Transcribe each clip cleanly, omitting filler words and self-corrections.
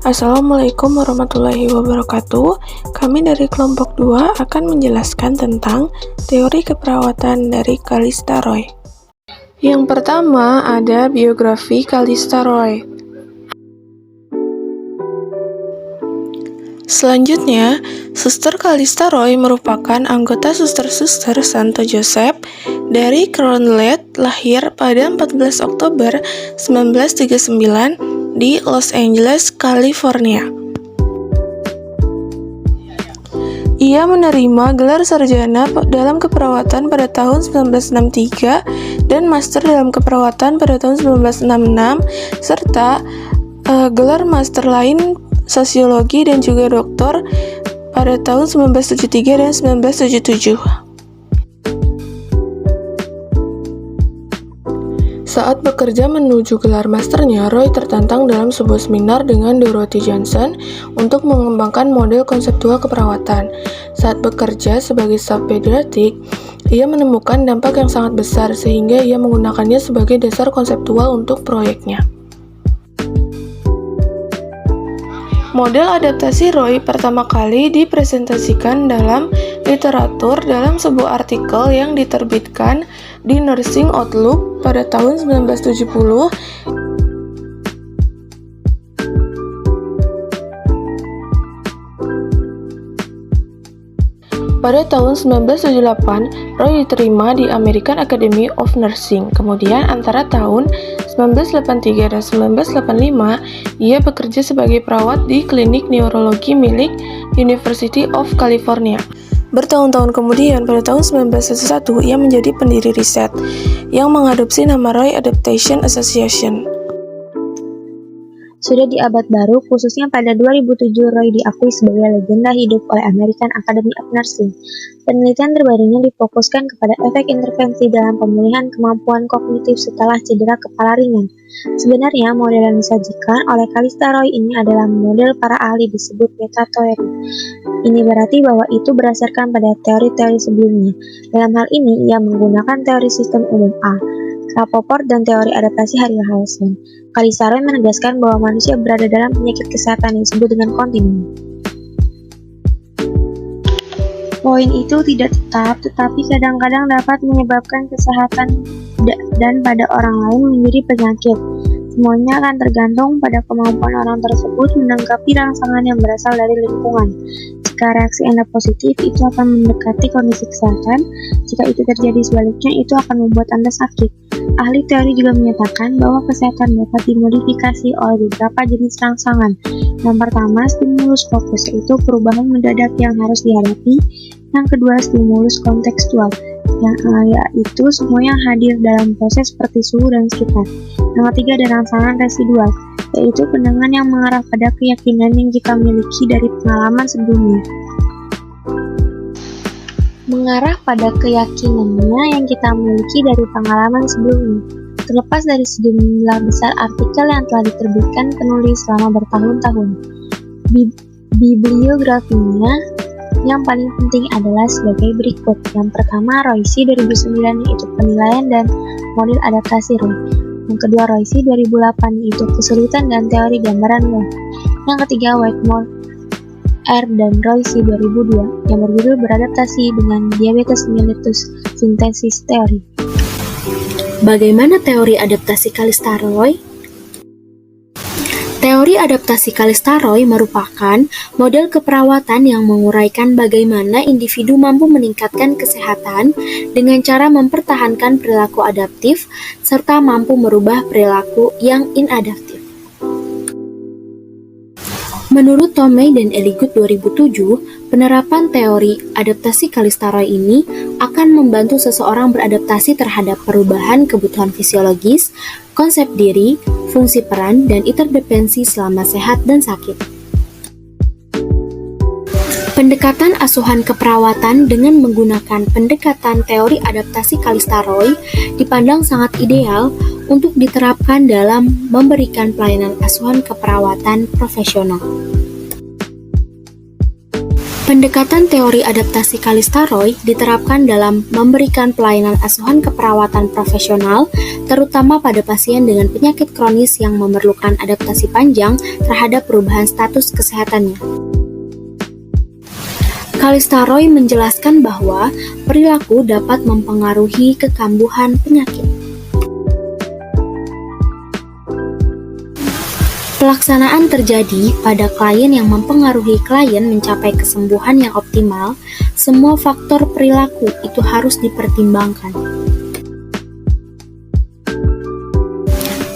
Assalamualaikum warahmatullahi wabarakatuh. Kami dari kelompok 2 akan menjelaskan tentang teori keperawatan dari Callista Roy. Yang pertama ada biografi Callista Roy. Selanjutnya, Suster Callista Roy merupakan anggota suster-suster Santo Joseph dari Crownlet, lahir pada 14 Oktober 1939 di Los Angeles, California. Ia menerima gelar sarjana dalam keperawatan pada tahun 1963 dan master dalam keperawatan pada tahun 1966 serta gelar master lain sosiologi dan juga doktor pada tahun 1973 dan 1977. Saat bekerja menuju gelar masternya, Roy tertantang dalam sebuah seminar dengan Dorothy Johnson untuk mengembangkan model konseptual keperawatan. Saat bekerja sebagai staf pediatrik, ia menemukan dampak yang sangat besar sehingga ia menggunakannya sebagai dasar konseptual untuk proyeknya. Model adaptasi Roy pertama kali dipresentasikan dalam literatur dalam sebuah artikel yang diterbitkan di Nursing Outlook pada tahun 1970. Pada tahun 1978, Roy diterima di American Academy of Nursing. Kemudian antara tahun 1983 dan 1985, ia bekerja sebagai perawat di klinik neurologi milik University of California. Bertahun-tahun kemudian, pada tahun 1911, ia menjadi pendiri riset yang mengadopsi nama Roy Adaptation Association. Sudah di abad baru, khususnya pada 2007, Roy diakui sebagai legenda hidup oleh American Academy of Nursing. Penelitian terbarunya difokuskan kepada efek intervensi dalam pemulihan kemampuan kognitif setelah cedera kepala ringan. Sebenarnya, model yang disajikan oleh Callista Roy ini adalah model para ahli disebut meta-teori. Ini berarti bahwa itu berdasarkan pada teori-teori sebelumnya. Dalam hal ini, ia menggunakan teori sistem umum A, Rapoport, dan teori adaptasi Harry-Harrison. Callista Roy menegaskan bahwa manusia berada dalam penyakit kesehatan yang disebut dengan kontinuen. Poin itu tidak tetap, tetapi kadang-kadang dapat menyebabkan kesehatan dan pada orang lain menjadi penyakit. Semuanya akan tergantung pada kemampuan orang tersebut menanggapi rangsangan yang berasal dari lingkungan. Jika reaksi Anda positif, itu akan mendekati kondisi kesehatan. Jika itu terjadi sebaliknya, itu akan membuat Anda sakit. Ahli teori juga menyatakan bahwa kesehatan dapat dimodifikasi oleh beberapa jenis rangsangan. Yang pertama, stimulus fokus, yaitu perubahan mendadak yang harus dihadapi. Yang kedua, stimulus kontekstual, yaitu semua yang hadir dalam proses seperti suhu dan sekitar. Yang ketiga, ada rangsangan residual, yaitu pandangan yang mengarah pada keyakinan yang kita miliki dari pengalaman sebelumnya. Mengarah pada keyakinannya yang kita miliki dari pengalaman sebelumnya. Terlepas dari sejumlah besar artikel yang telah diterbitkan penulis selama bertahun-tahun, bibliografinya yang paling penting adalah sebagai berikut. Yang pertama, Roy C. 2009, yaitu penilaian dan model adaptasi Roy. Yang kedua, Roy C. 2008, yaitu kesulitan dan teori gambaran Roy. Yang ketiga, Whitmore R. dan Roy C. 2002, yang berjudul beradaptasi dengan diabetes mellitus sintesis teori. Bagaimana teori adaptasi Callista Roy? Teori adaptasi Callista Roy merupakan model keperawatan yang menguraikan bagaimana individu mampu meningkatkan kesehatan dengan cara mempertahankan perilaku adaptif serta mampu merubah perilaku yang inadaptif. Menurut Tomei dan Eligut 2007, penerapan teori adaptasi Callista Roy ini akan membantu seseorang beradaptasi terhadap perubahan kebutuhan fisiologis, konsep diri, fungsi peran, dan interdependensi selama sehat dan sakit. Pendekatan asuhan keperawatan dengan menggunakan pendekatan teori adaptasi Callista Roy dipandang sangat ideal untuk diterapkan dalam memberikan pelayanan asuhan keperawatan profesional. Pendekatan teori adaptasi Kalistaroy diterapkan dalam memberikan pelayanan asuhan keperawatan profesional, terutama pada pasien dengan penyakit kronis yang memerlukan adaptasi panjang terhadap perubahan status kesehatannya. Kalistaroy menjelaskan bahwa perilaku dapat mempengaruhi kekambuhan penyakit. Pelaksanaan terjadi pada klien yang mempengaruhi klien mencapai kesembuhan yang optimal. Semua faktor perilaku itu harus dipertimbangkan.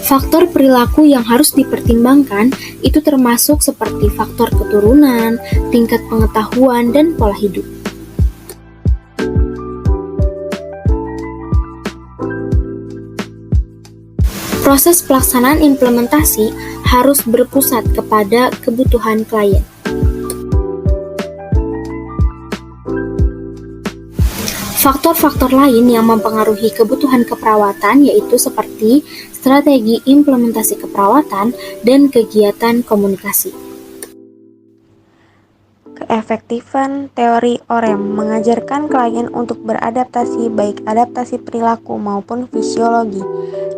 Faktor perilaku yang harus dipertimbangkan itu termasuk seperti faktor keturunan, tingkat pengetahuan, dan pola hidup. Proses pelaksanaan implementasi harus berpusat kepada kebutuhan klien. Faktor-faktor lain yang mempengaruhi kebutuhan keperawatan yaitu seperti strategi implementasi keperawatan dan kegiatan komunikasi. Keefektifan teori OREM mengajarkan klien untuk beradaptasi baik adaptasi perilaku maupun fisiologi,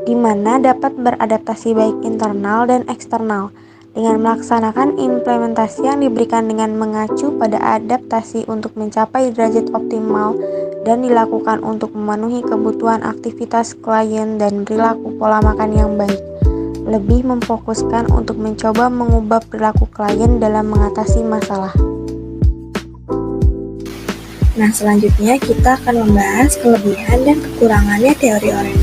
di mana dapat beradaptasi baik internal dan eksternal, dengan melaksanakan implementasi yang diberikan dengan mengacu pada adaptasi untuk mencapai derajat optimal dan dilakukan untuk memenuhi kebutuhan aktivitas klien dan perilaku pola makan yang baik. Lebih memfokuskan untuk mencoba mengubah perilaku klien dalam mengatasi masalah. Nah, selanjutnya kita akan membahas kelebihan dan kekurangannya teori OREM.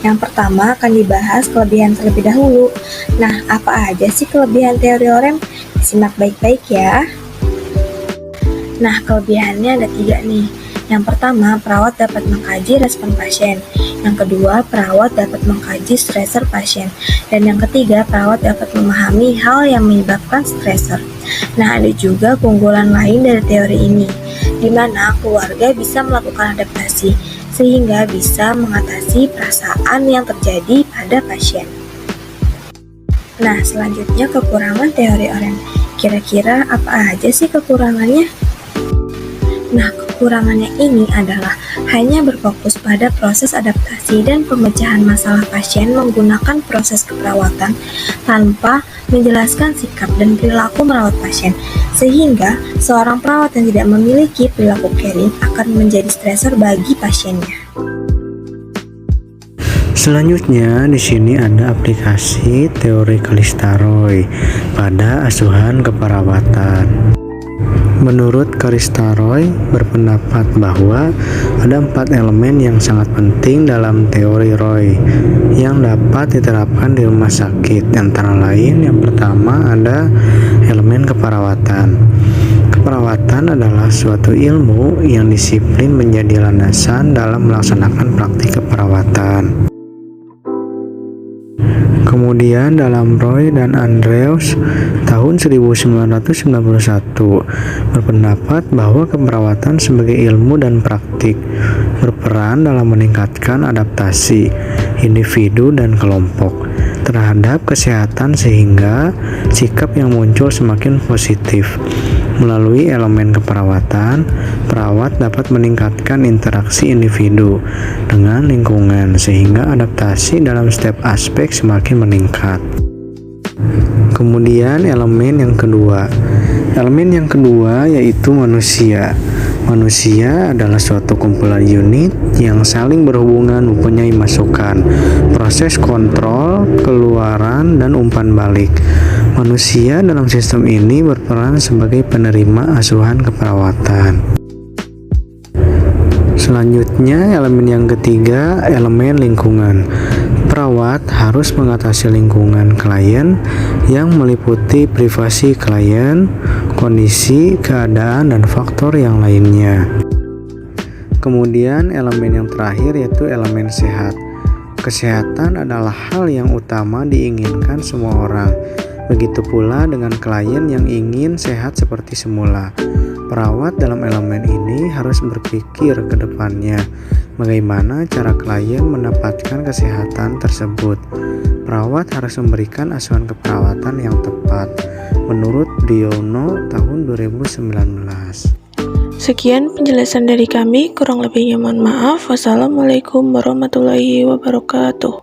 Yang pertama akan dibahas kelebihan terlebih dahulu. Nah, apa aja sih kelebihan teori OREM? Simak baik-baik ya. Nah, kelebihannya ada 3 nih. Yang pertama, perawat dapat mengkaji respon pasien. Yang kedua, perawat dapat mengkaji stresor pasien. Dan yang ketiga, perawat dapat memahami hal yang menyebabkan stresor. Nah, ada juga keunggulan lain dari teori ini, di mana keluarga bisa melakukan adaptasi, sehingga bisa mengatasi perasaan yang terjadi pada pasien. Nah, selanjutnya kekurangan teori OREM. Kira-kira apa aja sih kekurangannya? Nah, kekurangannya ini adalah hanya berfokus pada proses adaptasi dan pemecahan masalah pasien menggunakan proses keperawatan tanpa menjelaskan sikap dan perilaku merawat pasien, sehingga seorang perawat yang tidak memiliki perilaku caring akan menjadi stresor bagi pasiennya. Selanjutnya di sini ada aplikasi teori Kalistaroy pada asuhan keperawatan. Menurut Kalistaroy berpendapat bahwa ada 4 elemen yang sangat penting dalam teori Roy yang dapat diterapkan di rumah sakit. Antara lain, yang pertama ada elemen keperawatan. Keperawatan adalah suatu ilmu yang disiplin menjadi landasan dalam melaksanakan praktik keperawatan. Kemudian dalam Roy dan Andrews tahun 1991 berpendapat bahwa keperawatan sebagai ilmu dan praktik berperan dalam meningkatkan adaptasi individu dan kelompok terhadap kesehatan sehingga sikap yang muncul semakin positif. Melalui elemen keperawatan, perawat dapat meningkatkan interaksi individu dengan lingkungan sehingga adaptasi dalam setiap aspek semakin meningkat. Kemudian elemen yang kedua. Elemen yang kedua yaitu manusia. Manusia adalah suatu kumpulan unit yang saling berhubungan mempunyai masukan, proses kontrol, keluaran, dan umpan balik. Manusia dalam sistem ini berperan sebagai penerima asuhan keperawatan. Selanjutnya, elemen yang ketiga, elemen lingkungan. Perawat harus mengatasi lingkungan klien yang meliputi privasi klien, kondisi, keadaan, dan faktor yang lainnya. Kemudian elemen yang terakhir yaitu elemen sehat. Kesehatan adalah hal yang utama diinginkan semua orang. Begitu pula dengan klien yang ingin sehat seperti semula. Perawat dalam elemen ini harus berpikir ke depannya, bagaimana cara klien mendapatkan kesehatan tersebut. Perawat harus memberikan asuhan keperawatan yang tepat, menurut Briono tahun 2019. Sekian penjelasan dari kami, kurang lebihnya mohon maaf. Wassalamualaikum warahmatullahi wabarakatuh.